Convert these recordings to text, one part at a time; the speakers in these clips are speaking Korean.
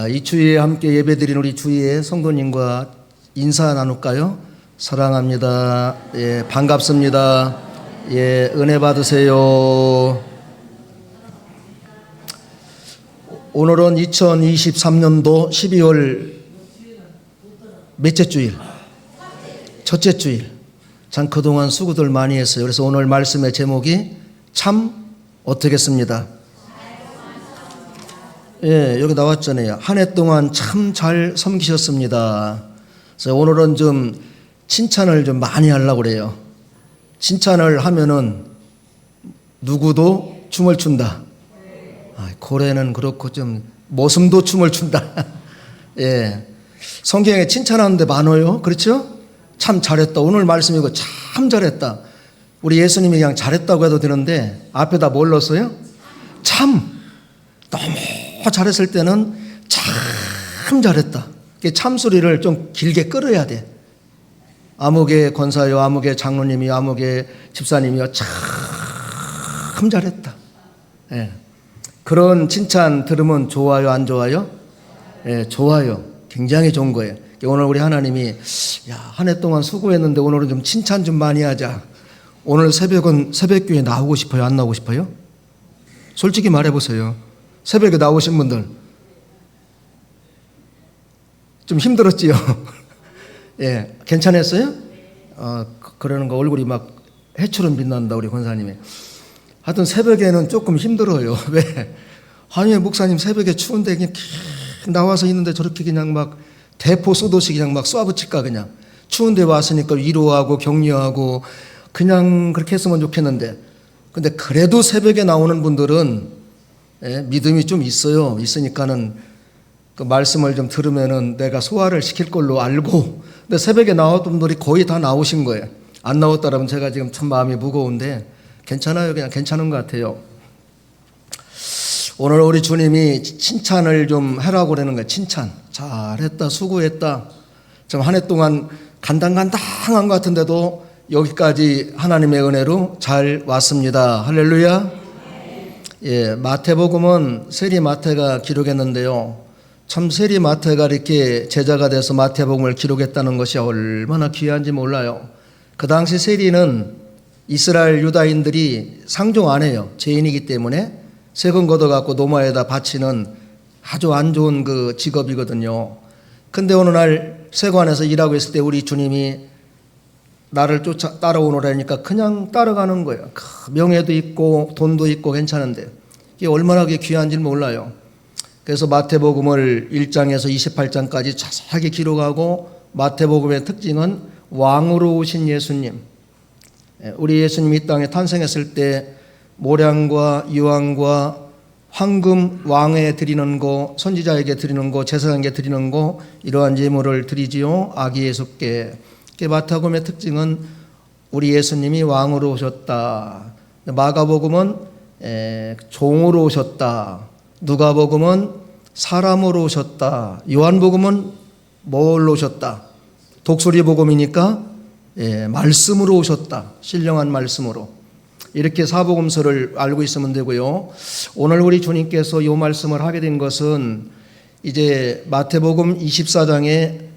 이 주일에 함께 예배드린 우리 주위의 성도님과 인사 나눌까요? 사랑합니다. 예, 반갑습니다. 예, 은혜 받으세요. 오늘은 2023년도 12월 몇째 주일? 첫째 주일. 참 그동안 수고들 많이 했어요. 그래서 오늘 말씀의 제목이 참 어떻겠습니다. 예, 여기 나왔잖아요. 한 해 동안 참 잘 섬기셨습니다. 그래서 오늘은 좀 칭찬을 좀 많이 하려고 그래요. 칭찬을 하면은 누구도 춤을 춘다. 고래는 그렇고 좀 모슴도 춤을 춘다. 예, 성경에 칭찬하는 데 많아요. 그렇죠? 참 잘했다. 오늘 말씀이고 참 잘했다. 우리 예수님이 그냥 잘했다고 해도 되는데 앞에다 뭘 넣었어요? 참. 너무 잘했을 때는 참 잘했다. 참소리를 좀 길게 끌어야 돼. 아무개 권사요, 아무개 장로님이요, 아무개 집사님이요, 참 잘했다. 예. 그런 칭찬 들으면 좋아요, 안 좋아요? 예, 좋아요. 굉장히 좋은 거예요. 오늘 우리 하나님이 한 해 동안 수고했는데 오늘은 좀 칭찬 좀 많이 하자. 오늘 새벽은 새벽교회 나오고 싶어요, 안 나오고 싶어요? 솔직히 말해보세요. 새벽에 나오신 분들 좀 힘들었지요? 예, 괜찮았어요? 그러는 거 얼굴이 막 해처럼 빛난다 우리 권사님이. 하여튼 새벽에는 조금 힘들어요. 왜? 아니 목사님 새벽에 추운데 그냥 나와서 있는데 저렇게 그냥 막 대포 쏘듯이 그냥 막 쏴붙일까 그냥. 추운데 왔으니까 위로하고 격려하고 그냥 그렇게 했으면 좋겠는데. 근데 그래도 새벽에 나오는 분들은 믿음이 좀 있어요. 있으니까는 그 말씀을 좀 들으면은 내가 소화를 시킬 걸로 알고. 근데 새벽에 나왔던 분들이 거의 다 나오신 거예요. 안 나왔다라면 제가 지금 참 마음이 무거운데 괜찮아요. 그냥 괜찮은 것 같아요. 오늘 우리 주님이 칭찬을 좀 하라고 그러는 거예요. 칭찬. 잘했다. 수고했다. 좀 한 해 동안 간당간당한 것 같은데도 여기까지 하나님의 은혜로 잘 왔습니다. 할렐루야. 예, 마태복음은 세리 마태가 기록했는데요. 참 세리 마태가 이렇게 제자가 돼서 마태복음을 기록했다는 것이 얼마나 귀한지 몰라요. 그 당시 세리는 이스라엘 유다인들이 상종 안 해요. 죄인이기 때문에 세금 걷어갖고 노마에다 바치는 아주 안 좋은 그 직업이거든요. 근데 어느 날 세관에서 일하고 있을 때 우리 주님이 나를 따라오노라니까 그냥 따라가는 거예요. 명예도 있고 돈도 있고 괜찮은데 이게 얼마나 귀한지 몰라요. 그래서 마태복음을 1장에서 28장까지 자세하게 기록하고 마태복음의 특징은 왕으로 오신 예수님. 우리 예수님이 이 땅에 탄생했을 때 모량과 유황과 황금 왕에 드리는 거, 선지자에게 드리는 거, 제사장에게 드리는 거 이러한 예물을 드리지요. 아기 예수께. 마태복음의 특징은 우리 예수님이 왕으로 오셨다. 마가복음은 종으로 오셨다. 누가복음은 사람으로 오셨다. 요한복음은 뭘로 오셨다? 독수리복음이니까 말씀으로 오셨다. 신령한 말씀으로. 이렇게 사복음서를 알고 있으면 되고요. 오늘 우리 주님께서 이 말씀을 하게 된 것은 이제 마태복음 24장에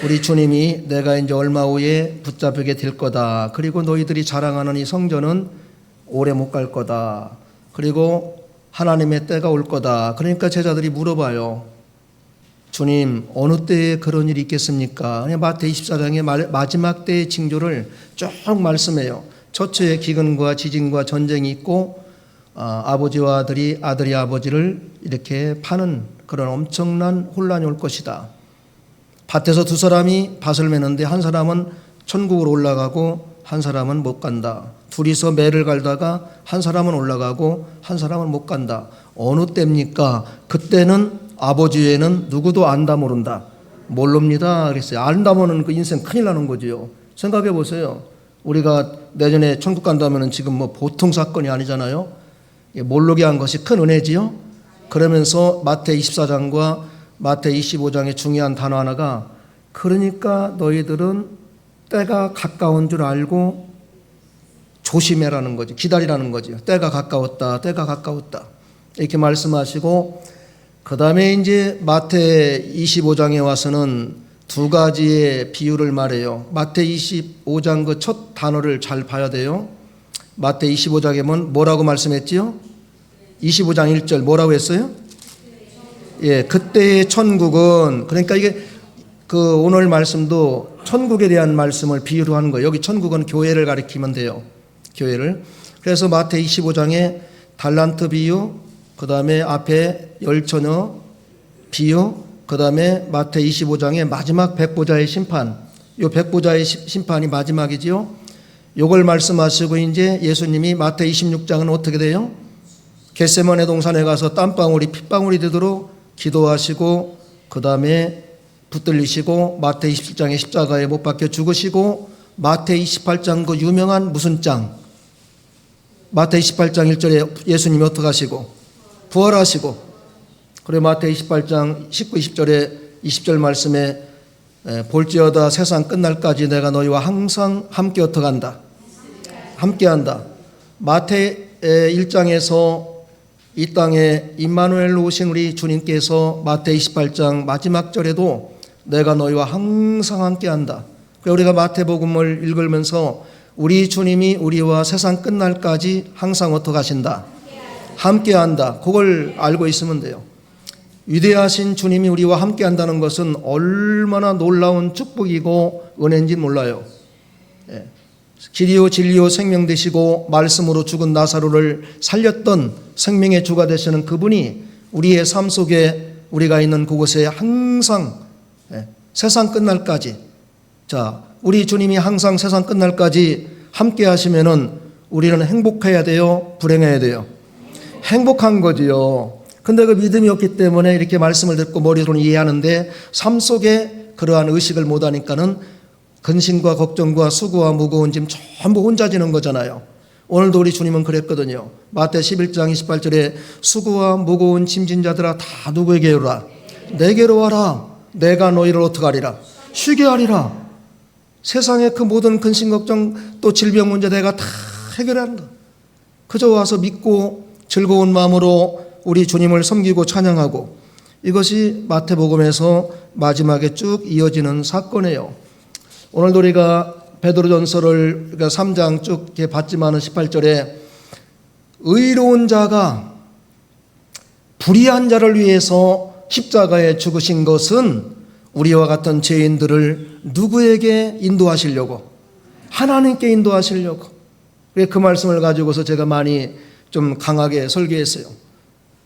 우리 주님이 내가 이제 얼마 후에 붙잡히게 될 거다. 그리고 너희들이 자랑하는 이 성전은 오래 못 갈 거다. 그리고 하나님의 때가 올 거다. 그러니까 제자들이 물어봐요. 주님, 어느 때에 그런 일이 있겠습니까? 마태 24장의 마지막 때의 징조를 쭉 말씀해요. 처처에 기근과 지진과 전쟁이 있고 아버지와 아들이 아버지를 이렇게 파는 그런 엄청난 혼란이 올 것이다. 밭에서 두 사람이 밭을 매는데 한 사람은 천국으로 올라가고 한 사람은 못 간다. 둘이서 매를 갈다가 한 사람은 올라가고 한 사람은 못 간다. 어느 때입니까? 그때는 아버지 외에는 누구도 안다 모른다. 모릅니다. 그랬어요. 안다 모르는 그 인생 큰일 나는 거지요. 생각해 보세요. 우리가 내년에 천국 간다면 지금 뭐 보통 사건이 아니잖아요. 모르게 한 것이 큰 은혜지요. 그러면서 마태 24장과 마태 25장의 중요한 단어 하나가 그러니까 너희들은 때가 가까운 줄 알고 조심해라는 거지. 기다리라는 거지. 때가 가까웠다. 때가 가까웠다. 이렇게 말씀하시고 그 다음에 이제 마태 25장에 와서는 두 가지의 비유를 말해요. 마태 25장 그 첫 단어를 잘 봐야 돼요. 마태 25장에 뭐라고 말씀했지요? 25장 1절 뭐라고 했어요? 예, 그때의 천국은, 그러니까 이게 그 오늘 말씀도 천국에 대한 말씀을 비유로 하는 거예요. 여기 천국은 교회를 가리키면 돼요. 교회를. 그래서 마태 25장에 달란트 비유, 그 다음에 앞에 열처녀 비유, 그 다음에 마태 25장의 마지막 백보자의 심판, 요 백보자의 심판이 마지막이지요. 요걸 말씀하시고 이제 예수님이 마태 26장은 어떻게 돼요? 겟세마네 동산에 가서 땀방울이 핏방울이 되도록 기도하시고, 그 다음에 붙들리시고, 마태 27장에 십자가에 못 박혀 죽으시고, 마태 28장 그 유명한 무슨 장, 마태 28장 1절에 예수님이 어떻게 하시고 부활하시고, 그리고 마태 28장 19, 20절에 20절 말씀에 볼지어다 세상 끝날까지 내가 너희와 항상 함께 어떻게 한다? 함께한다. 마태 1장에서 이 땅에 임마누엘로 오신 우리 주님께서 마태 28장 마지막 절에도 내가 너희와 항상 함께한다. 우리가 마태복음을 읽으면서 우리 주님이 우리와 세상 끝날까지 항상 어떻게 하신다? 함께한다. 그걸 알고 있으면 돼요. 위대하신 주님이 우리와 함께한다는 것은 얼마나 놀라운 축복이고 은혜인지 몰라요. 길이요 진리요 생명 되시고 말씀으로 죽은 나사로를 살렸던 생명의 주가 되시는 그분이 우리의 삶 속에 우리가 있는 그곳에 항상 세상 끝날까지, 자, 우리 주님이 항상 세상 끝날까지 함께 하시면은 우리는 행복해야 돼요? 불행해야 돼요? 행복한 거지요. 근데 그 믿음이 없기 때문에 이렇게 말씀을 듣고 머리로는 이해하는데 삶 속에 그러한 의식을 못하니까는 근심과 걱정과 수고와 무거운 짐 전부 혼자 지는 거잖아요. 오늘도 우리 주님은 그랬거든요. 마태 11장 28절에 수고와 무거운 짐진 자들아 다 누구에게 오라? 내게로 와라. 내가 너희를 어떻게 하리라? 쉬게 하리라. 세상의 그 모든 근심 걱정 또 질병 문제 내가 다 해결한다. 그저 와서 믿고 즐거운 마음으로 우리 주님을 섬기고 찬양하고, 이것이 마태복음에서 마지막에 쭉 이어지는 사건이에요. 오늘도 우리가 베드로전서를 3장 쭉 이렇게 봤지만은 18절에 의로운 자가 불의한 자를 위해서 십자가에 죽으신 것은 우리와 같은 죄인들을 누구에게 인도하시려고? 하나님께 인도하시려고. 그 말씀을 가지고서 제가 많이 좀 강하게 설교했어요.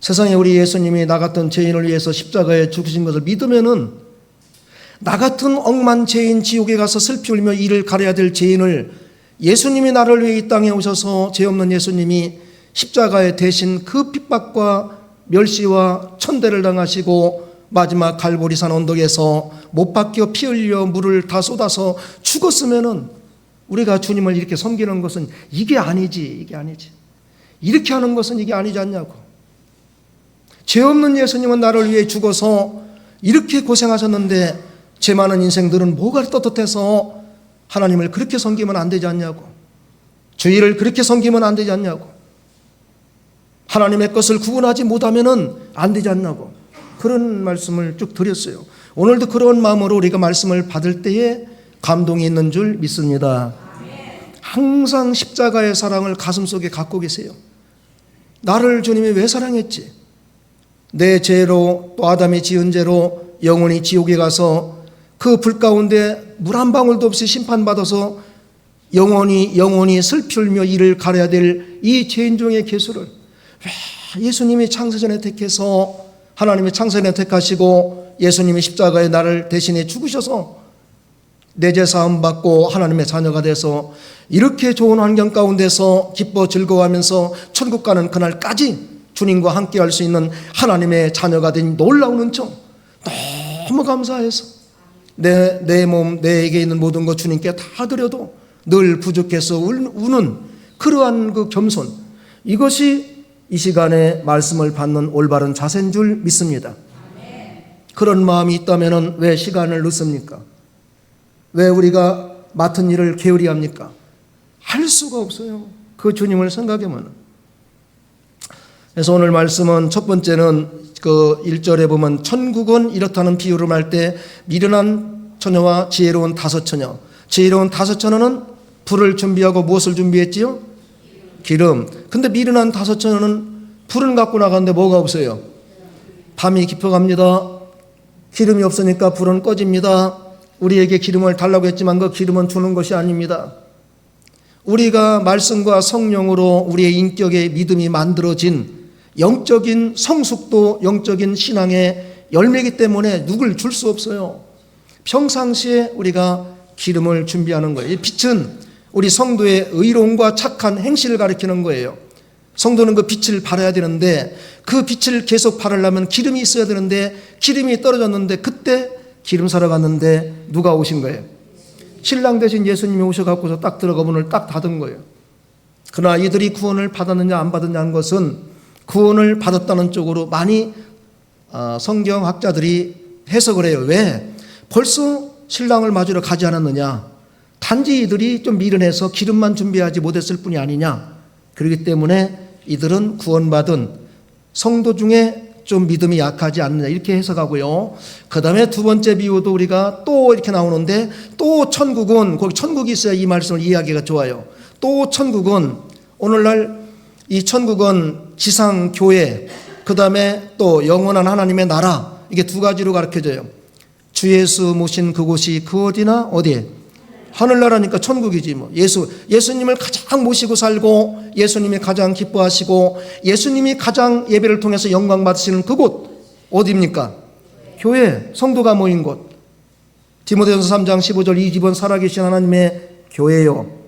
세상에 우리 예수님이 나 같은 죄인을 위해서 십자가에 죽으신 것을 믿으면은 나 같은 억만 죄인 지옥에 가서 슬피 울며 이를 가려야 될 죄인을 예수님이 나를 위해 이 땅에 오셔서 죄 없는 예수님이 십자가에 대신 그 핍박과 멸시와 천대를 당하시고 마지막 갈보리산 언덕에서 못 박혀 피 흘려 물을 다 쏟아서 죽었으면은 우리가 주님을 이렇게 섬기는 것은 이게 아니지. 이렇게 하는 것은 이게 아니지 않냐고. 죄 없는 예수님은 나를 위해 죽어서 이렇게 고생하셨는데 죄 많은 인생들은 뭐가 떳떳해서 하나님을 그렇게 섬기면 안 되지 않냐고. 주의를 그렇게 섬기면 안 되지 않냐고. 하나님의 것을 구분하지 못하면 안 되지 않냐고. 그런 말씀을 쭉 드렸어요. 오늘도 그런 마음으로 우리가 말씀을 받을 때에 감동이 있는 줄 믿습니다. 항상 십자가의 사랑을 가슴속에 갖고 계세요. 나를 주님이 왜 사랑했지? 내 죄로, 또 아담이 지은 죄로 영원히 지옥에 가서 그 불 가운데 물 한 방울도 없이 심판받아서 영원히 슬피 울며 이를 가려야 될 이 죄인 중의 개수를 왜 예수님이 창세전에 택해서, 하나님이 창세전에 택하시고 예수님이 십자가에 나를 대신해 죽으셔서 내 죄 사함 받고 하나님의 자녀가 돼서 이렇게 좋은 환경 가운데서 기뻐 즐거워하면서 천국 가는 그날까지 주님과 함께 할 수 있는 하나님의 자녀가 된 놀라운 은총, 너무 감사해서 내 몸, 내게 있는 모든 것 주님께 다 드려도 늘 부족해서 우는 그러한 그 겸손, 이것이 이 시간에 말씀을 받는 올바른 자세인 줄 믿습니다. 그런 마음이 있다면 왜 시간을 늦습니까? 왜 우리가 맡은 일을 게으리 합니까? 할 수가 없어요. 그 주님을 생각하면. 그래서 오늘 말씀은 첫 번째는 그 1절에 보면 천국은 이렇다는 비유를 할 때 미련한 처녀와 지혜로운 다섯 처녀. 지혜로운 다섯 처녀는 불을 준비하고 무엇을 준비했지요? 기름. 근데 미련한 다섯 처녀는 불은 갖고 나갔는데 뭐가 없어요? 밤이 깊어갑니다. 기름이 없으니까 불은 꺼집니다. 우리에게 기름을 달라고 했지만 그 기름은 주는 것이 아닙니다. 우리가 말씀과 성령으로 우리의 인격의 믿음이 만들어진 영적인 성숙도, 영적인 신앙의 열매이기 때문에 누굴 줄 수 없어요. 평상시에 우리가 기름을 준비하는 거예요. 이 빛은 우리 성도의 의로움과 착한 행실을 가리키는 거예요. 성도는 그 빛을 발해야 되는데 그 빛을 계속 발하려면 기름이 있어야 되는데 기름이 떨어졌는데 그때 기름 사러 갔는데 누가 오신 거예요? 신랑 대신 예수님이 오셔갖고서 딱 들어가 문을 딱 닫은 거예요. 그러나 이들이 구원을 받았느냐 안 받았냐는 것은 구원을 받았다는 쪽으로 많이 성경학자들이 해석을 해요. 왜? 벌써 신랑을 맞으러 가지 않았느냐? 단지 이들이 좀 미련해서 기름만 준비하지 못했을 뿐이 아니냐? 그렇기 때문에 이들은 구원받은 성도 중에 좀 믿음이 약하지 않느냐 이렇게 해석하고요. 그 다음에 두 번째 비유도 우리가 또 이렇게 나오는데 또 천국은 거기 천국이 있어야 이 말씀을 이해하기가 좋아요. 또 천국은 오늘날 이 천국은 지상 교회 그 다음에 또 영원한 하나님의 나라 이게 두 가지로 가르쳐져요. 주 예수 모신 그곳이 그 어디나 어디에? 하늘나라니까 천국이지 뭐. 예수님을 가장 모시고 살고 예수님이 가장 기뻐하시고 예수님이 가장 예배를 통해서 영광 받으시는 그곳 어디입니까? 교회, 성도가 모인 곳. 디모데전서 3장 15절 이 집은 살아계신 하나님의 교회요.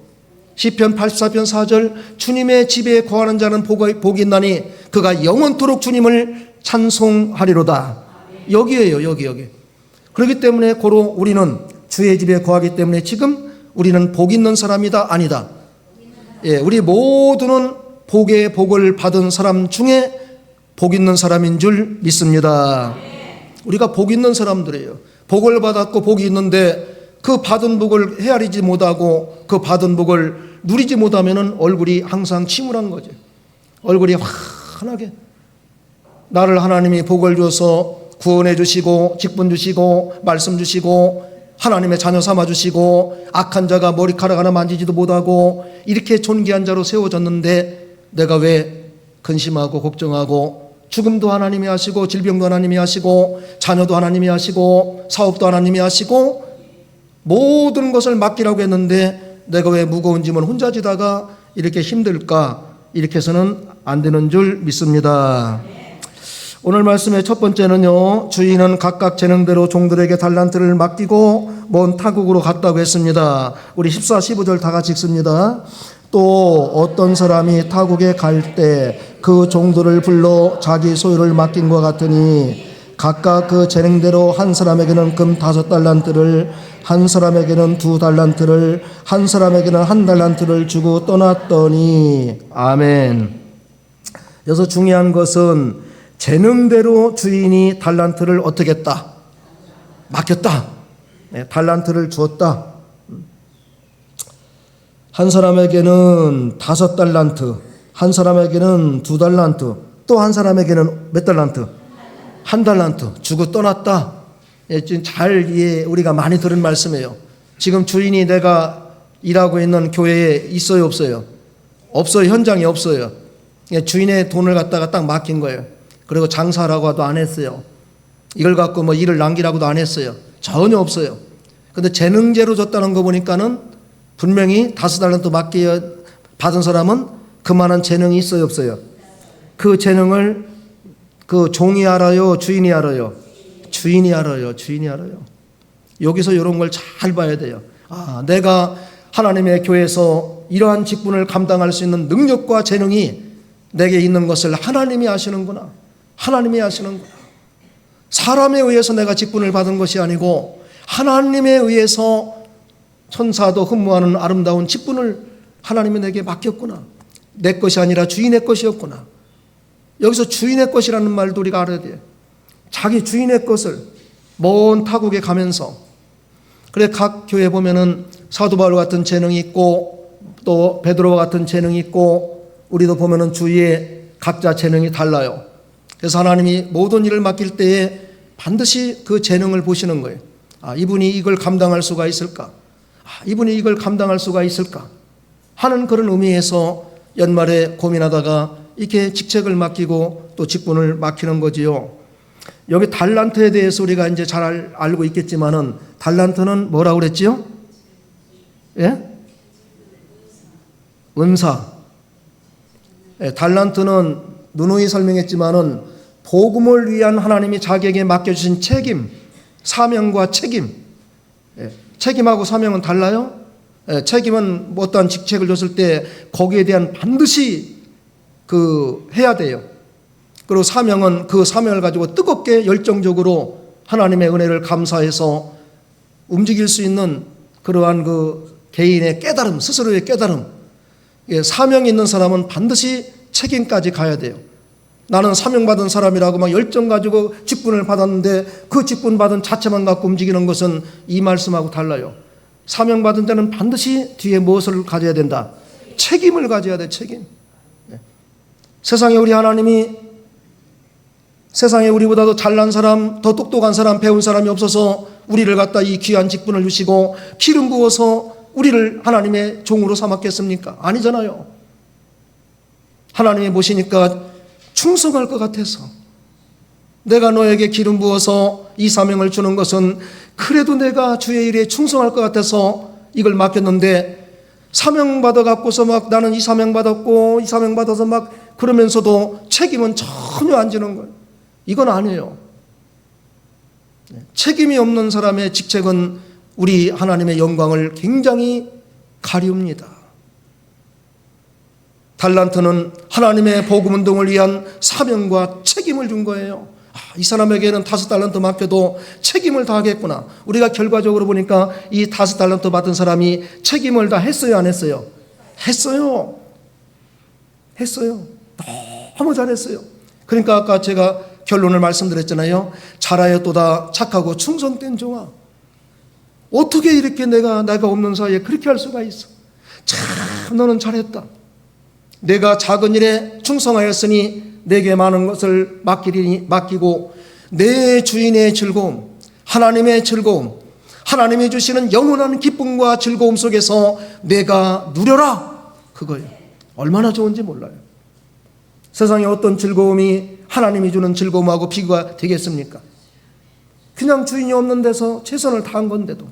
시편 84편 4절 주님의 집에 거하는 자는 복이 있나니 그가 영원토록 주님을 찬송하리로다. 여기에요, 여기. 그렇기 때문에 고로 우리는 주의 집에 거하기 때문에 지금 우리는 복 있는 사람이다 아니다. 예, 우리 모두는 복의 복을 받은 사람 중에 복 있는 사람인 줄 믿습니다. 우리가 복 있는 사람들이에요. 복을 받았고 복이 있는데 그 받은 복을 헤아리지 못하고 그 받은 복을 누리지 못하면 얼굴이 항상 침울한 거죠. 얼굴이 환하게 나를 하나님이 복을 줘서 구원해 주시고 직분 주시고 말씀 주시고 하나님의 자녀 삼아 주시고 악한 자가 머리카락 하나 만지지도 못하고 이렇게 존귀한 자로 세워졌는데 내가 왜 근심하고 걱정하고 죽음도 하나님이 하시고 질병도 하나님이 하시고 자녀도 하나님이 하시고 사업도 하나님이 하시고 모든 것을 맡기라고 했는데 내가 왜 무거운 짐을 혼자 지다가 이렇게 힘들까? 이렇게 해서는 안 되는 줄 믿습니다. 오늘 말씀의 첫 번째는요, 주인은 각각 재능대로 종들에게 달란트를 맡기고 먼 타국으로 갔다고 했습니다. 우리 14, 15절 다 같이 읽습니다. 또 어떤 사람이 타국에 갈 때 그 종들을 불러 자기 소유를 맡긴 것 같으니 각각 그 재능대로 한 사람에게는 금 5달란트를 한 사람에게는 2달란트를 한 사람에게는 1달란트를 주고 떠났더니 아멘. 여기서 중요한 것은 재능대로 주인이 달란트를 어떻게 했다? 맡겼다. 네, 달란트를 주었다. 한 사람에게는 5달란트, 한 사람에게는 2달란트, 또 한 사람에게는 몇 달란트? 1달란트 주고 떠났다. 예, 지금 잘 우리가 많이 들은 말씀이에요. 지금 주인이 내가 일하고 있는 교회에 있어요, 없어요? 없어요. 현장에 없어요. 예, 주인의 돈을 갖다가 딱 맡긴 거예요. 그리고 장사라고도 안 했어요. 이걸 갖고 뭐 일을 남기라고도 안 했어요. 전혀 없어요. 근데 재능제로 줬다는 거 보니까는 분명히 5달란트 받은 사람은 그만한 재능이 있어요, 없어요? 그 재능을 그 종이 알아요, 주인이 알아요? 주인이 알아요, 주인이 알아요. 여기서 이런 걸 잘 봐야 돼요. 아, 내가 하나님의 교회에서 이러한 직분을 감당할 수 있는 능력과 재능이 내게 있는 것을 하나님이 아시는구나. 하나님이 아시는구나. 사람에 의해서 내가 직분을 받은 것이 아니고 하나님에 의해서 천사도 흠모하는 아름다운 직분을 하나님이 내게 맡겼구나. 내 것이 아니라 주인의 것이었구나. 여기서 주인의 것이라는 말도 우리가 알아야 돼요. 자기 주인의 것을 먼 타국에 가면서. 그래 각 교회 보면은 사도 바울 같은 재능이 있고 또 베드로와 같은 재능이 있고 우리도 보면은 주위에 각자 재능이 달라요. 그래서 하나님이 모든 일을 맡길 때에 반드시 그 재능을 보시는 거예요. 이분이 이걸 감당할 수가 있을까? 이분이 이걸 감당할 수가 있을까? 하는 그런 의미에서 연말에 고민하다가 이렇게 직책을 맡기고 또 직분을 맡기는 거지요. 여기 달란트에 대해서 우리가 이제 잘 알고 있겠지만은 달란트는 뭐라고 그랬지요? 예? 은사. 예, 달란트는 누누이 설명했지만은 복음을 위한 하나님이 자기에게 맡겨주신 책임, 사명과 책임. 예, 책임하고 사명은 달라요? 예, 책임은 어떠한 직책을 줬을 때 거기에 대한 반드시 해야 돼요. 그리고 사명은 그 사명을 가지고 뜨겁게 열정적으로 하나님의 은혜를 감사해서 움직일 수 있는 그러한 그 개인의 깨달음, 스스로의 깨달음. 예, 사명이 있는 사람은 반드시 책임까지 가야 돼요. 나는 사명받은 사람이라고 막 열정 가지고 직분을 받았는데 그 직분 받은 자체만 갖고 움직이는 것은 이 말씀하고 달라요. 사명받은 자는 반드시 뒤에 무엇을 가져야 된다? 책임을 가져야 돼, 책임. 세상에 우리 하나님이 세상에 우리보다도 잘난 사람, 더 똑똑한 사람, 배운 사람이 없어서 우리를 갖다 이 귀한 직분을 주시고 기름 부어서 우리를 하나님의 종으로 삼았겠습니까? 아니잖아요. 하나님이 보시니까 충성할 것 같아서 내가 너에게 기름 부어서 이 사명을 주는 것은 그래도 내가 주의 일에 충성할 것 같아서 이걸 맡겼는데 사명 받아갖고서 막 나는 이 사명 받았고 이 사명 받아서 막 그러면서도 책임은 전혀 안 지는 거예요. 이건 아니에요. 책임이 없는 사람의 직책은 우리 하나님의 영광을 굉장히 가리웁니다. 달란트는 하나님의 복음 운동을 위한 사명과 책임을 준 거예요. 이 사람에게는 5달란트 맡겨도 책임을 다하겠구나. 우리가 결과적으로 보니까 이 5달란트 받은 사람이 책임을 다 했어요, 안 했어요? 했어요. 너무 잘했어요. 그러니까 아까 제가 결론을 말씀드렸잖아요. 잘하였도다 착하고 충성된 종아. 어떻게 이렇게 내가 없는 사이에 그렇게 할 수가 있어? 참 너는 잘했다. 내가 작은 일에 충성하였으니 내게 많은 것을 맡기고 내 주인의 즐거움, 하나님의 즐거움, 하나님이 주시는 영원한 기쁨과 즐거움 속에서 내가 누려라. 그거예요. 얼마나 좋은지 몰라요. 세상에 어떤 즐거움이 하나님이 주는 즐거움하고 비교가 되겠습니까? 그냥 주인이 없는 데서 최선을 다한 건데도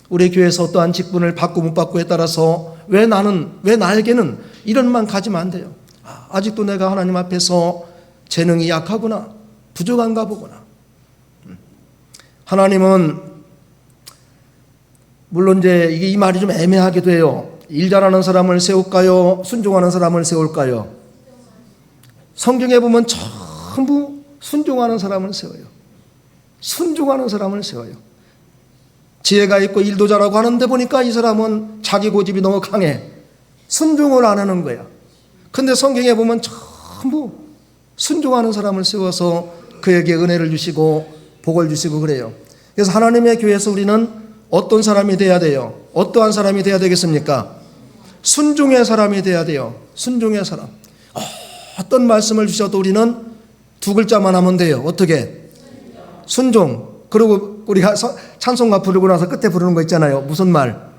우리 교회에서 어떠한 직분을 받고 못 받고에 따라서 왜 나에게는 이런 만 가지면 안 돼요. 아직도 내가 하나님 앞에서 재능이 약하구나, 부족한가 보구나. 하나님은 물론 이제 이 말이 좀 애매하기도 해요. 일 잘하는 사람을 세울까요? 순종하는 사람을 세울까요? 성경에 보면 전부 순종하는 사람을 세워요. 순종하는 사람을 세워요. 지혜가 있고 일도 잘하고 하는데 보니까 이 사람은 자기 고집이 너무 강해. 순종을 안 하는 거야. 근데 성경에 보면 전부 순종하는 사람을 세워서 그에게 은혜를 주시고 복을 주시고 그래요. 그래서 하나님의 교회에서 우리는 어떤 사람이 돼야 돼요? 어떠한 사람이 돼야 되겠습니까? 순종의 사람이 돼야 돼요. 순종의 사람. 어떤 말씀을 주셔도 우리는 2글자만 하면 돼요. 어떻게? 순종. 그리고 우리가 찬송가 부르고 나서 끝에 부르는 거 있잖아요. 무슨 말?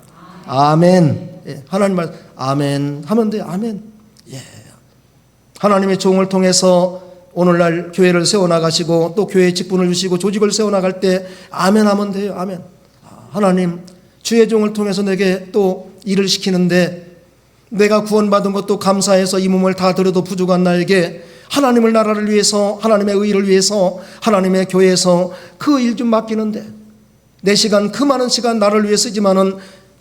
아멘. 예, 하나님 말 아멘 하면 돼요. 아멘. 예. 하나님의 종을 통해서 오늘날 교회를 세워나가시고 또 교회의 직분을 주시고 조직을 세워나갈 때 아멘 하면 돼요. 아멘. 하나님 주의 종을 통해서 내게 또 일을 시키는데 내가 구원받은 것도 감사해서 이 몸을 다 드려도 부족한 나에게 하나님의 나라를 위해서 하나님의 의를 위해서 하나님의 교회에서 그 일 좀 맡기는데 내 시간 그 많은 시간 나를 위해 쓰지만은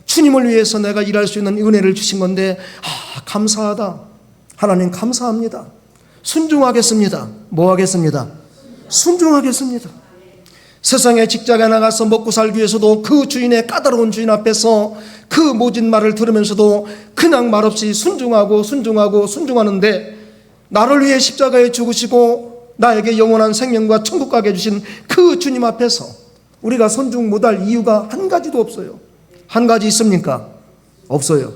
주님을 위해서 내가 일할 수 있는 은혜를 주신 건데 감사하다. 하나님 감사합니다. 순종하겠습니다. 뭐 하겠습니다? 순종하겠습니다. 세상에 직장에 나가서 먹고 살기 위해서도 그 주인의 까다로운 주인 앞에서 그 모진 말을 들으면서도 그냥 말없이 순종하는데 나를 위해 십자가에 죽으시고 나에게 영원한 생명과 천국 가게 해주신 그 주님 앞에서 우리가 순종 못할 이유가 한 가지도 없어요. 한 가지 있습니까? 없어요.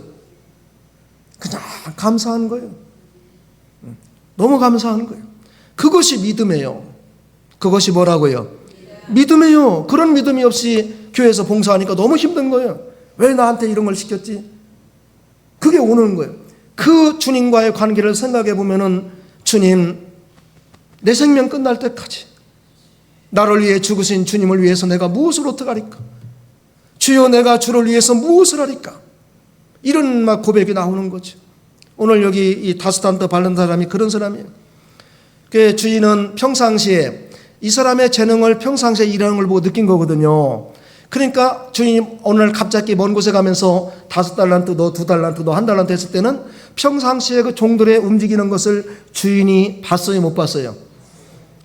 그냥 감사한 거예요. 너무 감사한 거예요. 그것이 믿음이에요. 그것이 뭐라고요? 믿음이에요. 그런 믿음이 없이 교회에서 봉사하니까 너무 힘든 거예요. 왜 나한테 이런 걸 시켰지? 그게 오는 거예요. 그 주님과의 관계를 생각해 보면은, 주님, 내 생명 끝날 때까지 나를 위해 죽으신 주님을 위해서 내가 무엇을 어떡하리까? 주여, 내가 주를 위해서 무엇을 하리까? 이런 막 고백이 나오는 거죠. 오늘 여기 이 5달란트 받는 사람이 그런 사람이에요. 그 주인은 평상시에 이 사람의 재능을 평상시에 일하는 걸 보고 느낀 거거든요. 그러니까 주인이 오늘 갑자기 먼 곳에 가면서 5달란트, 너 2달란트, 너 1달란트 했을 때는 평상시에 그 종들의 움직이는 것을 주인이 봤어요, 못 봤어요?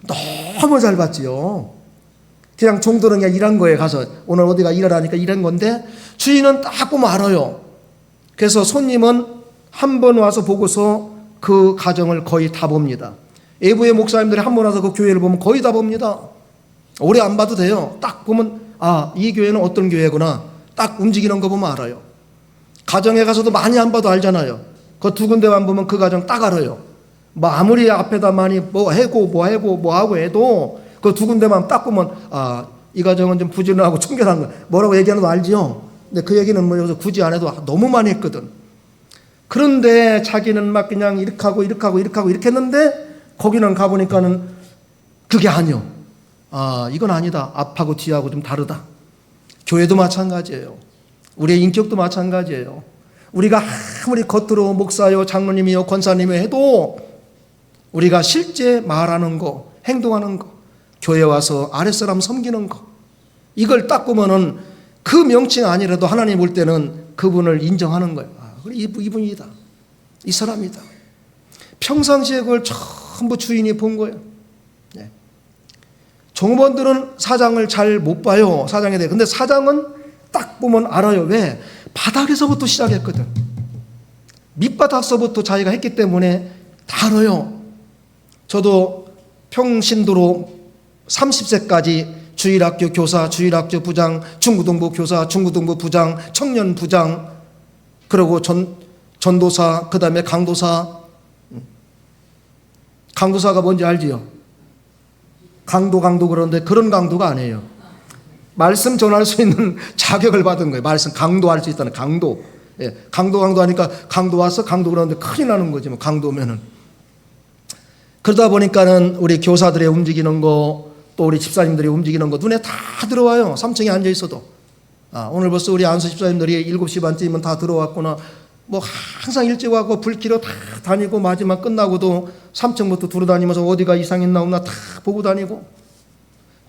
너무 잘 봤지요. 그냥 종들은 그냥 일한 거예요. 가서 오늘 어디가 일하라니까 일한 건데, 주인은 딱 보면 알아요. 그래서 손님은 한 번 와서 보고서 그 가정을 거의 다 봅니다. 외부의 목사님들이 한 번 와서 그 교회를 보면 거의 다 봅니다. 오래 안 봐도 돼요. 딱 보면 이 교회는 어떤 교회구나. 딱 움직이는 거 보면 알아요. 가정에 가서도 많이 안 봐도 알잖아요. 그 2군데만 보면 그 가정 딱 알아요. 뭐 아무리 앞에다 많이 뭐 하고 해도 그 2군데만 딱 보면 이 가정은 좀 부지런하고 청결한 거 뭐라고 얘기하는 거 알지요. 근데 그 얘기는 뭐 여기서 굳이 안 해도 너무 많이 했거든. 그런데 자기는 막 그냥 이렇게 하고 이렇게 했는데, 거기는 가보니까는 그게 아니요. 이건 아니다. 앞하고 뒤하고 좀 다르다. 교회도 마찬가지예요. 우리의 인격도 마찬가지예요. 우리가 아무리 겉으로 목사요, 장로님이요, 권사님이요 해도 우리가 실제 말하는 거, 행동하는 거, 교회 와서 아랫사람 섬기는 거, 이걸 딱 보면은 그 명칭 아니라도 하나님 볼 때는 그분을 인정하는 거예요. 그래, 이분이다. 이 사람이다. 평상시에 그걸 전부 주인이 본 거예요. 네. 종업원들은 사장을 잘 못 봐요. 사장에 대해. 근데 사장은 딱 보면 알아요. 왜? 바닥에서부터 시작했거든. 밑바닥서부터 자기가 했기 때문에 다 알아요. 저도 평신도로 30세까지 주일학교 교사, 주일학교 부장, 중고등부 교사, 중고등부 부장, 청년 부장, 그리고 전도사, 그 다음에 강도사. 강도사가 뭔지 알지요? 강도 그러는데 그런 강도가 아니에요. 말씀 전할 수 있는 자격을 받은 거예요. 말씀 강도할 수 있다는 강도. 예, 강도 하니까 강도 와서 강도 그러는데 큰일 나는 거지 뭐, 강도면은. 그러다 보니까는 우리 교사들의 움직이는 거, 또 우리 집사님들이 움직이는 거 눈에 다 들어와요. 3층에 앉아 있어도. 오늘 벌써 우리 안수 집사님들이 7시 반쯤이면 다 들어왔구나. 뭐 항상 일찍 와고 불길로 다 다니고, 마지막 끝나고도 3층부터 돌아다니면서 어디가 이상했나 없나 다 보고 다니고,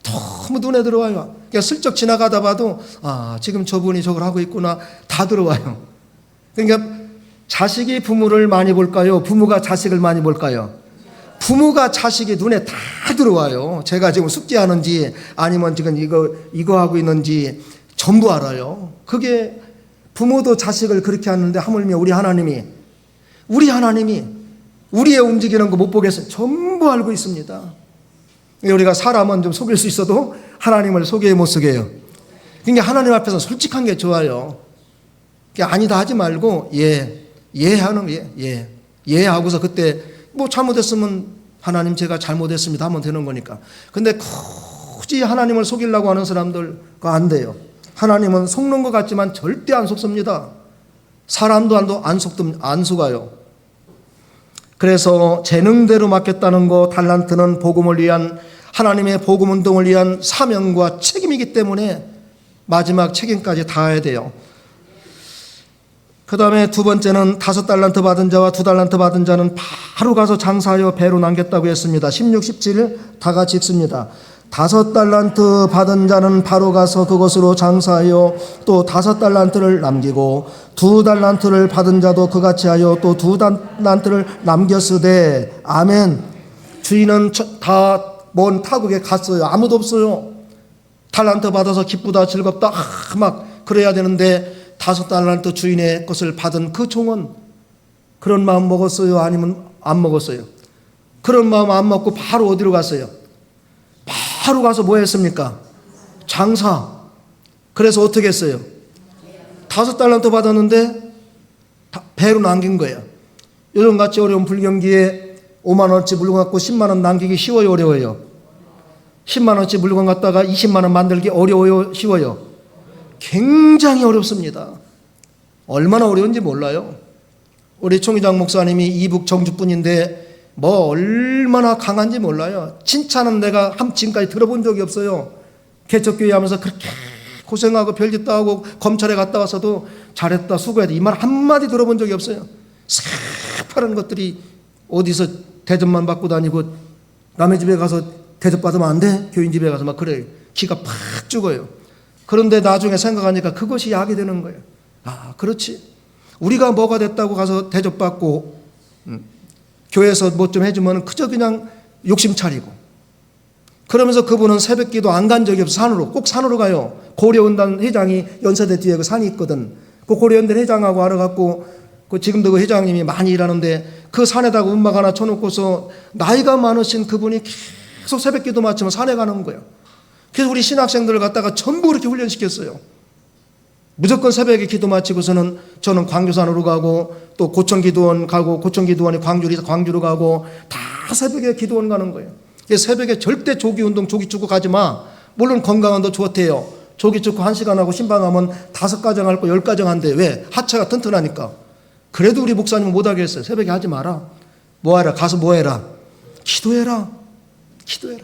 너무 눈에 들어와요. 그러니까 슬쩍 지나가다 봐도 지금 저분이 저걸 하고 있구나, 다 들어와요. 그러니까 자식이 부모를 많이 볼까요? 부모가 자식을 많이 볼까요? 부모가 자식이 눈에 다 들어와요. 제가 지금 숙제하는지 아니면 지금 이거 하고 있는지 전부 알아요. 그게 부모도 자식을 그렇게 하는데, 하물며 우리 하나님이 우리의 움직이는 거 못 보겠어요. 전부 알고 있습니다. 우리가 사람은 좀 속일 수 있어도 하나님을 속여 못 속여요. 그러니까 하나님 앞에서 솔직한 게 좋아요. 그러니까 아니다 하지 말고 하는 거예요. 예 하고서 그때 뭐 잘못했으면 하나님 제가 잘못했습니다 하면 되는 거니까. 근데 굳이 하나님을 속이려고 하는 사람들 그거 안 돼요. 하나님은 속는 것 같지만 절대 안 속습니다. 사람도 안 속아요. 그래서 재능대로 맡겼다는 거, 달란트는 복음을 위한, 하나님의 복음 운동을 위한 사명과 책임이기 때문에 마지막 책임까지 다해야 돼요. 그 다음에 두 번째는 5달란트 받은 자와 2달란트 받은 자는 바로 가서 장사하여 배로 남겼다고 했습니다. 16, 17 다 같이 읽습니다. 5달란트 받은 자는 바로 가서 그것으로 장사하여 또 5달란트를 남기고, 2달란트를 받은 자도 그같이 하여 또 2달란트를 남겼으되. 아멘. 주인은 다 먼 타국에 갔어요. 아무도 없어요. 달란트 받아서 기쁘다 즐겁다 막 그래야 되는데, 5달란트 주인의 것을 받은 그 종은 그런 마음 먹었어요? 아니면 안 먹었어요? 그런 마음 안 먹고 바로 어디로 갔어요? 바로 가서 뭐 했습니까? 장사. 그래서 어떻게 했어요? 5달란트 받았는데 배로 남긴 거예요. 요즘같이 어려운 불경기에 5만 원어치 물건 갖고 10만 원 남기기 쉬워요, 어려워요? 10만 원어치 물건 갖다가 20만 원 만들기 어려워요, 쉬워요? 굉장히 어렵습니다. 얼마나 어려운지 몰라요. 우리 총회장 목사님이 이북 정주뿐인데 뭐 얼마나 강한지 몰라요. 칭찬은 내가 지금까지 들어본 적이 없어요. 개척교회 하면서 그렇게 고생하고 별짓도 하고 검찰에 갔다 와서도 잘했다, 수고했다 이 말 한마디 들어본 적이 없어요. 새파란 것들이 어디서 대접만 받고 다니고 남의 집에 가서 대접받으면 안 돼? 교인 집에 가서 막 그래요. 기가 팍 죽어요. 그런데 나중에 생각하니까 그것이 약이 되는 거예요. 아, 그렇지. 우리가 뭐가 됐다고 가서 대접받고 교회에서 뭐 좀 해주면 그저 그냥 욕심 차리고, 그러면서 그분은 새벽기도 안 간 적이 없어. 산으로 꼭 산으로 가요. 고려은단 회장이 연세대 뒤에 그 산이 있거든. 그 고려은단 회장하고 알아갖고 그 지금도 그 회장님이 많이 일하는데 그 산에다가 음악 하나 쳐놓고서 나이가 많으신 그분이 계속 새벽기도 마치면 산에 가는 거예요. 그래서 우리 신학생들을 갖다가 전부 그렇게 훈련시켰어요. 무조건 새벽에 기도 마치고서는 저는 광교산으로 가고 또 고천기도원 가고, 고천기도원이 광주로 가고 다 새벽에 기도원 가는 거예요. 새벽에 절대 조기운동, 조기축구 가지 마. 물론 건강은 더 좋대요. 조기축구 1시간 하고 신방하면 5가정 할 거 10가정 한대. 왜? 하체가 튼튼하니까. 그래도 우리 목사님은 못하겠어요. 새벽에 하지 마라. 뭐하라? 가서 뭐해라? 기도해라. 기도해라.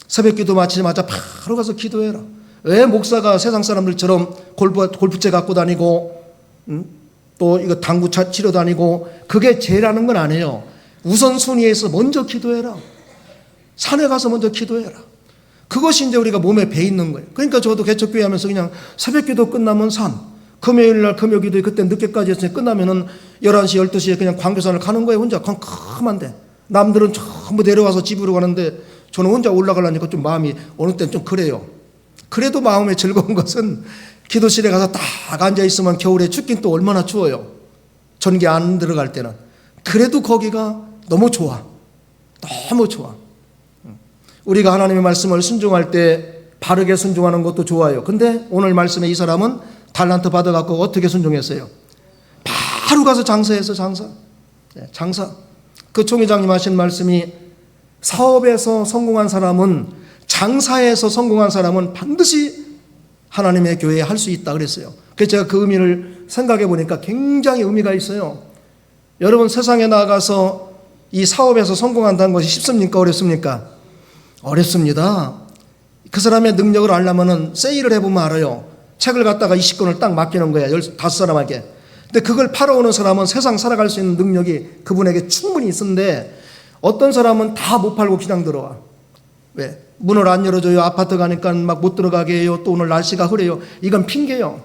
새벽 기도 마치자마자 바로 가서 기도해라. 왜 목사가 세상 사람들처럼 골프채 갖고 다니고 또 이거 당구 치러 다니고 그게 죄라는 건 아니에요. 우선순위에서 먼저 기도해라. 산에 가서 먼저 기도해라. 그것이 이제 우리가 몸에 배 있는 거예요. 그러니까 저도 개척교회 하면서 그냥 새벽 기도 끝나면 산, 금요일 날 금요 기도 그때 늦게까지 했으니 끝나면은 11시 12시에 그냥 광교산을 가는 거예요. 혼자 컴컴한데 남들은 전부 내려와서 집으로 가는데 저는 혼자 올라가려니까 좀 마음이 어느 때는 좀 그래요. 그래도 마음에 즐거운 것은 기도실에 가서 딱 앉아있으면 겨울에 춥긴 또 얼마나 추워요. 전기 안 들어갈 때는. 그래도 거기가 너무 좋아. 너무 좋아. 우리가 하나님의 말씀을 순종할 때 바르게 순종하는 것도 좋아요. 근데 오늘 말씀에 이 사람은 달란트 받아갖고 어떻게 순종했어요? 바로 가서 장사해서 장사. 그 총회장님 하신 말씀이 사업에서 성공한 사람은, 장사에서 성공한 사람은 반드시 하나님의 교회에 할 수 있다 그랬어요. 그래서 제가 그 의미를 생각해 보니까 굉장히 의미가 있어요. 여러분, 세상에 나가서 이 사업에서 성공한다는 것이 쉽습니까? 어렵습니까? 어렵습니다. 그 사람의 능력을 알려면은 세일을 해보면 알아요. 책을 갖다가 20권을 딱 맡기는 거야. 15사람에게. 근데 그걸 팔아오는 사람은 세상 살아갈 수 있는 능력이 그분에게 충분히 있는데 어떤 사람은 다 못 팔고 그냥 들어와. 왜? 문을 안 열어줘요. 아파트 가니까 막 못 들어가게 해요. 또 오늘 날씨가 흐려요. 이건 핑계예요.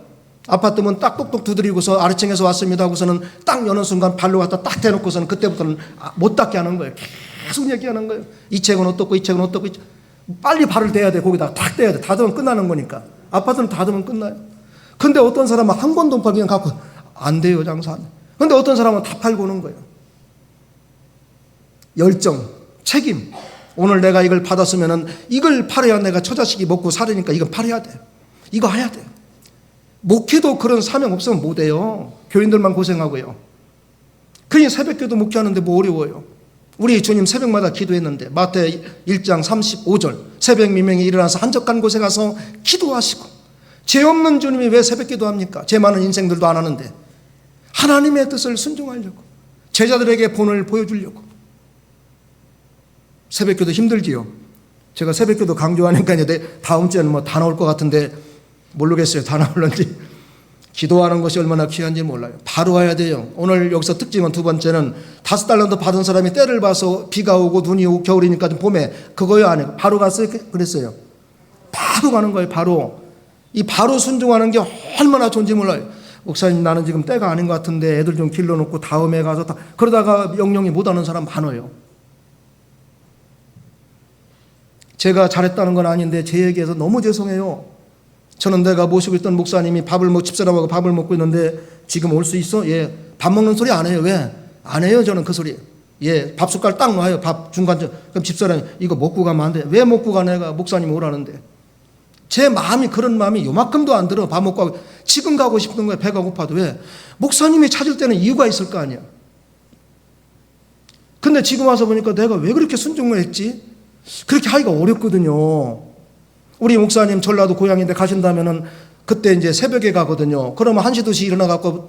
아파트 문 딱 똑똑 두드리고서 아래층에서 왔습니다 하고서는 딱 여는 순간 발로 갖다 딱 대놓고서는 그때부터는 못 닫게 하는 거예요. 계속 얘기하는 거예요. 이 책은 어떻고 이 책은 어떻고. 빨리 발을 대야 돼. 거기다가 탁 대야 돼. 닫으면 끝나는 거니까. 아파트는 닫으면 끝나요. 근데 어떤 사람은 한 권도 못 팔고 그냥 갖고 안 돼요. 장사 안 돼. 근데 어떤 사람은 다 팔고 오는 거예요. 열정, 책임. 오늘 내가 이걸 받았으면은 이걸 팔아야 내가 처자식이 먹고 살으니까 이건 팔아야 돼. 이거 해야 돼. 목회도 그런 사명 없으면 못 해요. 교인들만 고생하고요. 그냥 새벽기도 목회하는데 뭐 어려워요. 우리 주님 새벽마다 기도했는데 마태 1장 35절 새벽 미명에 일어나서 한적한 곳에 가서 기도하시고. 죄 없는 주님이 왜 새벽기도 합니까? 죄 많은 인생들도 안 하는데 하나님의 뜻을 순종하려고, 제자들에게 본을 보여주려고. 새벽기도 힘들지요. 제가 새벽기도 강조하니까 이제 다음 주에는 뭐 다 나올 것 같은데 모르겠어요. 다 나올는지. 기도하는 것이 얼마나 귀한지 몰라요. 바로 와야 돼요. 오늘 여기서 특징은 두 번째는 5달란트 받은 사람이 때를 봐서 비가 오고 눈이 오고 겨울이니까 좀 봄에 그거요 안 해요. 바로 갔어요. 그랬어요. 바로 가는 거예요. 바로. 이 바로 순종하는 게 얼마나 좋은지 몰라요. 목사님, 나는 지금 때가 아닌 것 같은데 애들 좀 길러놓고 다음에 가서 그러다가 영영이 못하는 사람 많아요. 제가 잘했다는 건 아닌데 제 얘기해서 너무 죄송해요. 저는 내가 모시고 있던 목사님이 집사람하고 밥을 먹고 있는데 지금 올 수 있어? 예. 밥 먹는 소리 안 해요. 왜? 안 해요. 저는 그 소리. 예. 밥 숟갈 딱 놔요. 밥 중간. 그럼 집사람이 이거 먹고 가면 안 돼. 왜 먹고 가? 내가 목사님 오라는데. 제 마음이 그런 마음이 요만큼도 안 들어. 밥 먹고 가고. 지금 가고 싶은 거예요. 배가 고파도. 왜? 목사님이 찾을 때는 이유가 있을 거 아니야. 근데 지금 와서 보니까 내가 왜 그렇게 순종을 했지? 그렇게 하기가 어렵거든요. 우리 목사님 전라도 고향인데 가신다면은 그때 이제 새벽에 가거든요. 그러면 1시, 2시 일어나갖고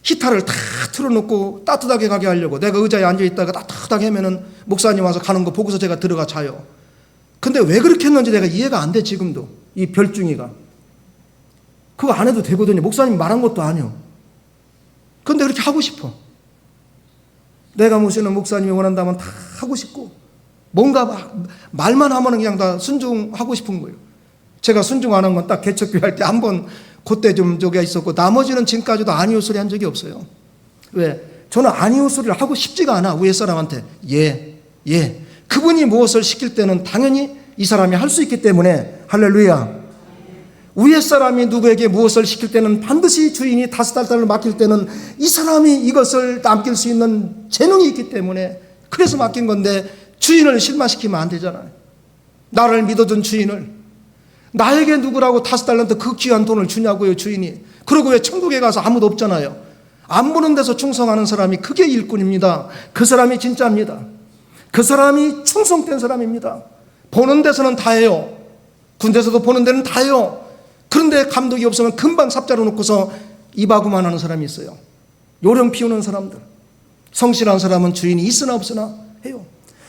히타를 다 틀어놓고 따뜻하게 가게 하려고 내가 의자에 앉아있다가 따뜻하게 하면은 목사님 와서 가는 거 보고서 제가 들어가 자요. 근데 왜 그렇게 했는지 내가 이해가 안 돼, 지금도. 이 별중이가. 그거 안 해도 되거든요. 목사님 말한 것도 아니요. 근데 그렇게 하고 싶어. 내가 모시는 목사님이 원한다면 다 하고 싶고, 뭔가 말만 하면 그냥 다 순종하고 싶은 거예요. 제가 순종 안 한 건 딱 개척교회 할 때 한 번 그때 좀 저기가 있었고, 나머지는 지금까지도 아니요 소리 한 적이 없어요. 왜? 저는 아니요 소리를 하고 싶지가 않아. 위에 사람한테 예. 그분이 무엇을 시킬 때는 당연히 이 사람이 할 수 있기 때문에, 할렐루야. 위에 사람이 누구에게 무엇을 시킬 때는 반드시 주인이 다스달달을 맡길 때는 이 사람이 이것을 남길 수 있는 재능이 있기 때문에 그래서 맡긴 건데, 주인을 실망시키면 안 되잖아요. 나를 믿어준 주인을. 나에게 누구라고 5달란트 그 귀한 돈을 주냐고요, 주인이. 그리고 왜 천국에 가서 아무도 없잖아요. 안 보는 데서 충성하는 사람이 그게 일꾼입니다. 그 사람이 진짜입니다. 그 사람이 충성된 사람입니다. 보는 데서는 다 해요. 군대에서도 보는 데는 다 해요. 그런데 감독이 없으면 금방 삽자로 놓고서 입하고만 하는 사람이 있어요. 요령 피우는 사람들. 성실한 사람은 주인이 있으나 없으나 해요.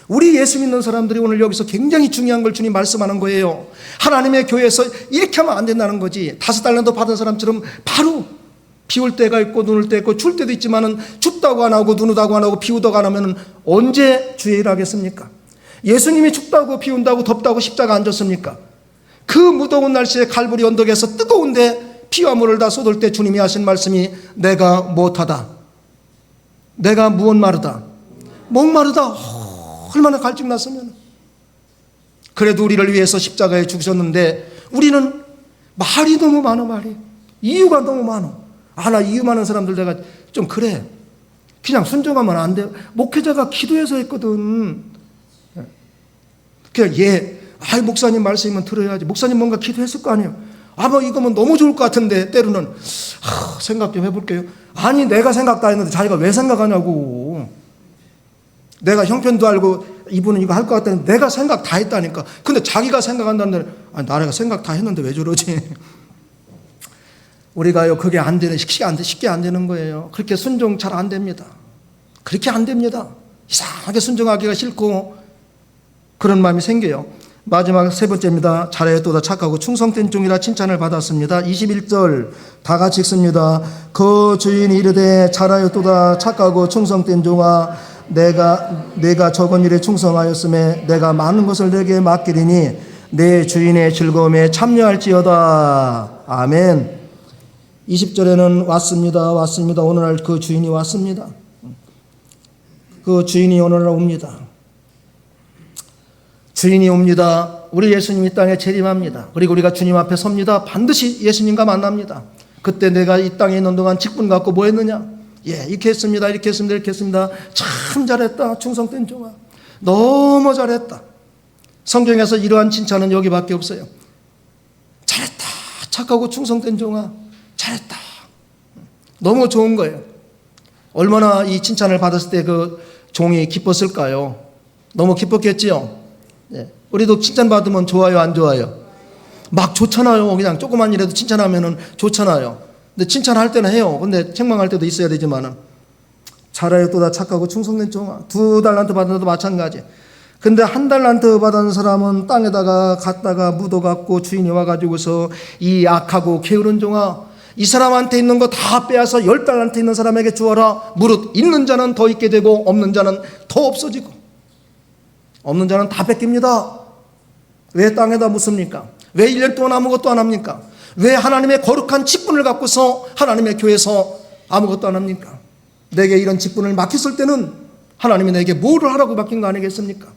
우리 예수 믿는 사람들이 오늘 여기서 굉장히 중요한 걸 주님 말씀하는 거예요. 하나님의 교회에서 이렇게 하면 안 된다는 거지. 5달란트 받은 사람처럼 바로 비 올 때가 있고 눈 올 때 있고 줄 때도 있지만은 춥다고 안 하고 눈 오다고 안 하고 비 오다고 안 하면 언제 주의 일 하겠습니까? 예수님이 춥다고 비 온다고 덥다고 십자가 안 졌습니까? 그 무더운 날씨에 갈보리 언덕에서 뜨거운데 피와 물을 다 쏟을 때 주님이 하신 말씀이 내가 못하다. 내가 무언 마르다. 목마르다. 얼마나 갈증났으면. 그래도 우리를 위해서 십자가에 죽으셨는데 우리는 말이 너무 많아. 말이 이유가 너무 많아. 나 이유 많은 사람들 내가 좀 그래. 그냥 순종하면 안 돼. 목회자가 기도해서 했거든. 그냥 목사님 말씀이면 들어야지. 목사님 뭔가 기도했을 거 아니에요. 이거면 너무 좋을 것 같은데 때로는 생각 좀 해볼게요. 아니 내가 생각 다 했는데 자기가 왜 생각하냐고. 내가 형편도 알고 이분은 이거 할 것 같다는데 내가 생각 다 했다니까. 근데 자기가 생각한다는데 나래가 생각 다 했는데 왜 저러지. 우리가요 그게 안 되는 쉽게 안 되는 거예요. 그렇게 순종 잘 안 됩니다. 그렇게 안 됩니다. 이상하게 순종하기가 싫고 그런 마음이 생겨요. 마지막 세 번째입니다. 잘하였도다 착하고 충성된 종이라 칭찬을 받았습니다. 21절 다 같이 읽습니다. 그 주인이 이르되 잘하였도다 착하고 충성된 종아 내가 적은 일에 충성하였음에 내가 많은 것을 내게 맡기리니 내 주인의 즐거움에 참여할지어다. 아멘. 20절에는 왔습니다. 오늘날 그 주인이 왔습니다. 그 주인이 오늘날 옵니다. 주인이 옵니다. 우리 예수님이 땅에 재림합니다. 그리고 우리가 주님 앞에 섭니다. 반드시 예수님과 만납니다. 그때 내가 이 땅에 있는 동안 직분 갖고 뭐 했느냐? 이렇게 했습니다. 참 잘했다. 충성된 종아. 너무 잘했다. 성경에서 이러한 칭찬은 여기밖에 없어요. 잘했다. 착하고 충성된 종아. 잘했다. 너무 좋은 거예요. 얼마나 이 칭찬을 받았을 때 그 종이 기뻤을까요? 너무 기뻤겠지요. 우리도 칭찬받으면 좋아요, 안 좋아요? 막 좋잖아요. 그냥 조그만 일에도 칭찬하면 좋잖아요. 근데 칭찬할 때는 해요. 근데 책망할 때도 있어야 되지만은 잘하였도다 착하고 충성된 종아. 2달란트 받은 것도 마찬가지. 근데 1달란트 받은 사람은 땅에다가 갖다가 묻어갖고 주인이 와가지고서 이 악하고 게으른 종아, 이 사람한테 있는 거 다 빼앗아 10달란트 있는 사람에게 주어라. 무릇 있는 자는 더 있게 되고 없는 자는 더 없어지고. 없는 자는 다 뺏깁니다. 왜 땅에다 묻습니까? 왜 1년 동안 아무것도 안 합니까? 왜 하나님의 거룩한 직분을 갖고서 하나님의 교회에서 아무것도 안 합니까? 내게 이런 직분을 맡겼을 때는 하나님이 내게 뭐를 하라고 맡긴 거 아니겠습니까?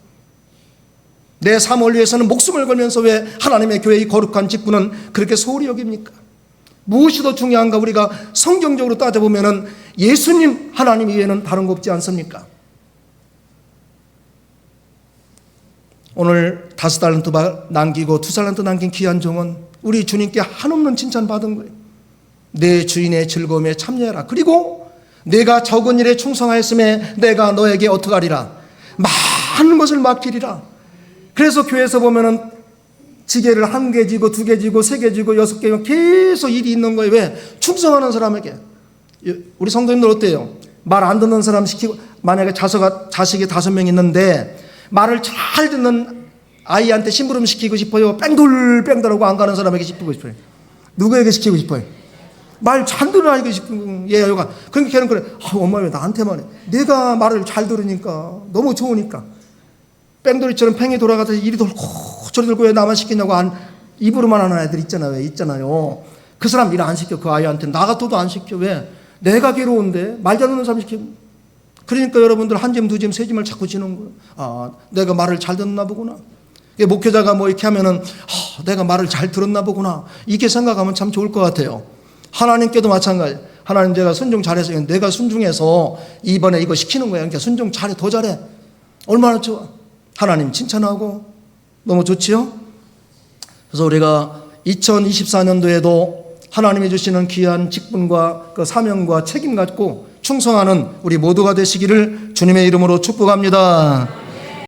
내 삶을 위해서는 목숨을 걸면서 왜 하나님의 교회의 거룩한 직분은 그렇게 소홀히 여깁니까? 무엇이 더 중요한가? 우리가 성경적으로 따져보면 예수님 하나님 이외에는 다른 거 없지 않습니까? 오늘 5달란트 남기고 2달란트 남긴 귀한 종은 우리 주님께 한없는 칭찬 받은 거예요. 내 주인의 즐거움에 참여해라. 그리고 내가 적은 일에 충성하였음에 내가 너에게 어떡하리라. 많은 것을 맡기리라. 그래서 교회에서 보면은 지게를 1개 지고 2개 지고 3개 지고 6개 계속 일이 있는 거예요. 왜? 충성하는 사람에게. 우리 성도님들 어때요? 말 안 듣는 사람 시키고, 만약에 자식이 5명 있는데 말을 잘 듣는 아이한테 심부름 시키고 싶어요? 뺑돌뺑돌하고 안 가는 사람에게 시키고 싶어요? 누구에게 시키고 싶어요? 말 잘 듣는 아이가 시키고, 얘가 요가. 그러니까 걔는 그래. 엄마 왜 나한테만 해? 내가 말을 잘 들으니까, 너무 좋으니까. 뺑돌이처럼 팽이 돌아가서 이리 돌고 저리 돌고 왜 나만 시키냐고 입으로만 하는 애들 있잖아요. 왜 있잖아요. 그 사람 일 안 시켜. 그 아이한테 나 같아도 안 시켜. 왜? 내가 괴로운데 말 잘 듣는 사람 시키고. 그러니까 여러분들 1짐 2짐 3짐을 자꾸 지는 거예요. 내가 말을 잘 듣나 보구나. 목회자가 뭐 이렇게 하면은 내가 말을 잘 들었나 보구나. 이렇게 생각하면 참 좋을 것 같아요. 하나님께도 마찬가지. 하나님 제가 순종 잘해서 내가 순종해서 이번에 이거 시키는 거야. 그러니까 순종 잘해. 더 잘해. 얼마나 좋아. 하나님 칭찬하고 너무 좋지요? 그래서 우리가 2024년도에도 하나님이 주시는 귀한 직분과 그 사명과 책임 갖고 충성하는 우리 모두가 되시기를 주님의 이름으로 축복합니다.